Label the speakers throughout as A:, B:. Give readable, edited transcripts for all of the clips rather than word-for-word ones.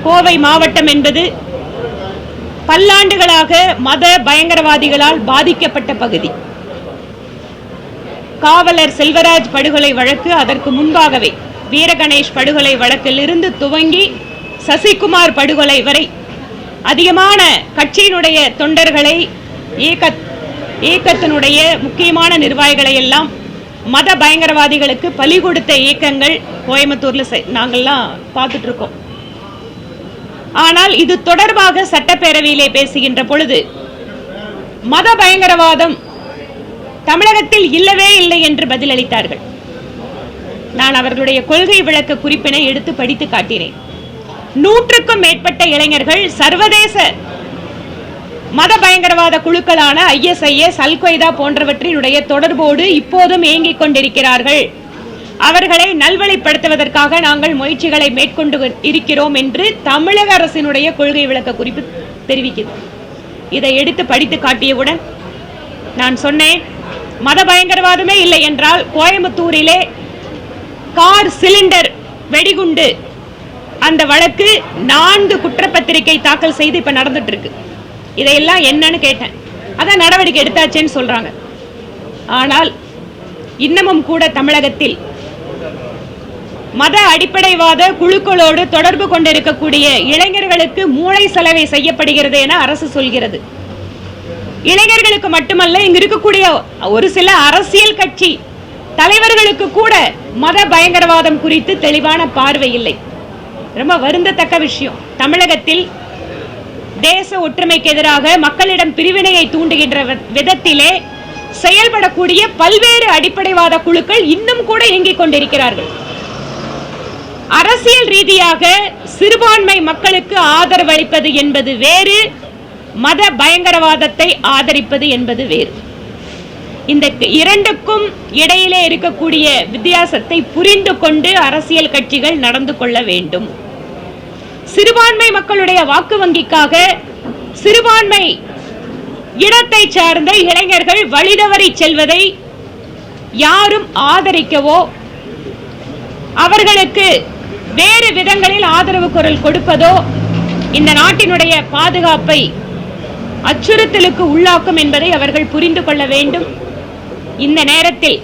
A: கோவை மாவட்டம் என்பது பல்லாண்டுகளாக மத பயங்கரவாதிகளால் பாதிக்கப்பட்ட பகுதி. காவலர் செல்வராஜ் படுகொலை வழக்கு, அதற்கு முன்பாகவே வீரகணேஷ் படுகொலை வழக்கிலிருந்து துவங்கி சசிகுமார் படுகொலை வரை அதிகமான கட்சியினுடைய தொண்டர்களை, இயக்கத்தினுடைய முக்கியமான நிர்வாகிகளை எல்லாம் மத பயங்கரவாதிகளுக்கு பலி கொடுத்த இயக்கங்கள் கோயம்புத்தூர்ல நாங்கள்லாம் பார்த்துட்டு இருக்கோம். ஆனால் இது தொடர்பாக சட்டப்பேரவையிலே பேசுகின்ற பொழுது மத பயங்கரவாதம் தமிழகத்தில் இல்லவே இல்லை என்று பதிலளித்தார்கள். நான் அவர்களுடைய கொள்கை விளக்க குறிப்பினை எடுத்து படித்து காட்டினேன். 100க்கும் மேற்பட்ட இளைஞர்கள் சர்வதேச மத பயங்கரவாத குழுக்களான ISIS, அல் கொய்தா போன்றவற்றினுடைய தொடர்போடு இப்போதும் இயங்கிக் கொண்டிருக்கிறார்கள். அவர்களை நல்வழிப்படுத்துவதற்காக நாங்கள் முயற்சிகளை மேற்கொண்டு இருக்கிறோம் என்று தமிழக அரசினுடைய கொள்கை விளக்க குறிப்பு தெரிவிக்கிறது. இதை எடுத்து படித்து காட்டியவுடன் நான் சொன்னேன், மத பயங்கரவாதமே இல்லை என்றால் கோயம்புத்தூரிலே கார் சிலிண்டர் வெடிகுண்டு அந்த வழக்கு 4 குற்றப்பத்திரிகை தாக்கல் செய்து இப்ப நடந்துட்டு இருக்கு. இதையெல்லாம் என்னன்னு கேட்டேன். அதான் நடவடிக்கை எடுத்தாச்சேன்னு சொல்றாங்க. ஆனால் இன்னமும் கூட தமிழகத்தில் மத அடிப்படைவாத குழுக்களோடு தொடர்பு கொண்டிருக்கக்கூடிய இளைஞர்களுக்கு மூளை செலவை செய்யப்படுகிறது என அரசு சொல்கிறது. இளைஞர்களுக்கு மட்டுமல்ல, இங்கு இருக்கக்கூடிய ஒரு சில அரசியல் கட்சி தலைவர்களுக்கு கூட மத பயங்கரவாதம் குறித்து தெளிவான பார்வை இல்லை. ரொம்ப வருந்தத்தக்க விஷயம். தமிழகத்தில் தேச ஒற்றுமைக்கு எதிராக மக்களிடம் பிரிவினையை தூண்டுகின்ற விதத்திலே செயல்படக்கூடிய பல்வேறு அடிப்படைவாத குழுக்கள் இன்னும் கூட இயங்கிக் கொண்டிருக்கிறார்கள். அரசியல் ரீதியாக சிறுபான்மை மக்களுக்கு ஆதரவு அளிப்பது என்பது வேறு, மத பயங்கரவாதத்தை ஆதரிப்பது என்பது வேறு. இந்த இரண்டுக்கும் இடையிலே இருக்கக்கூடிய வித்தியாசத்தை புரிந்து கொண்டு அரசியல் கட்சிகள் நடந்து கொள்ள வேண்டும். சிறுபான்மை மக்களுடைய வாக்கு வங்கிக்காக சிறுபான்மை இனத்தை சார்ந்த இளைஞர்கள் வழிதவறி செல்வதை யாரும் ஆதரிக்கவோ அவர்களுக்கு வேறு விதங்களில் ஆதரவு குரல் கொடுப்பதோ இந்த நாட்டினுடைய பாதுகாப்பை அச்சுறுத்தலுக்கு உள்ளாக்கும் என்பதை அவர்கள் புரிந்து கொள்ள வேண்டும். இந்த நேரத்தில்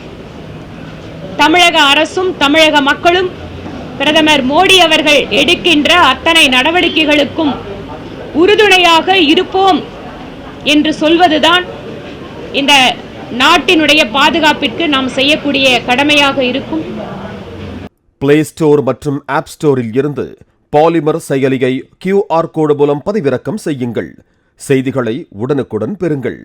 A: தமிழக அரசும் தமிழக மக்களும் பிரதமர் மோடி அவர்கள் எடுக்கின்ற அத்தனை நடவடிக்கைகளுக்கும் உறுதுணையாக இருப்போம் என்று சொல்வதுதான் இந்த நாட்டினுடைய பாதுகாப்பிற்கு நாம் செய்யக்கூடிய கடமையாக இருக்கும்.
B: பிளே ஸ்டோர் மற்றும் ஆப் ஸ்டோரில் இருந்து பாலிமர் செயலியை QR கோடு மூலம் பதிவிறக்கம் செய்யுங்கள். செய்திகளை உடனுக்குடன் பெறுங்கள்.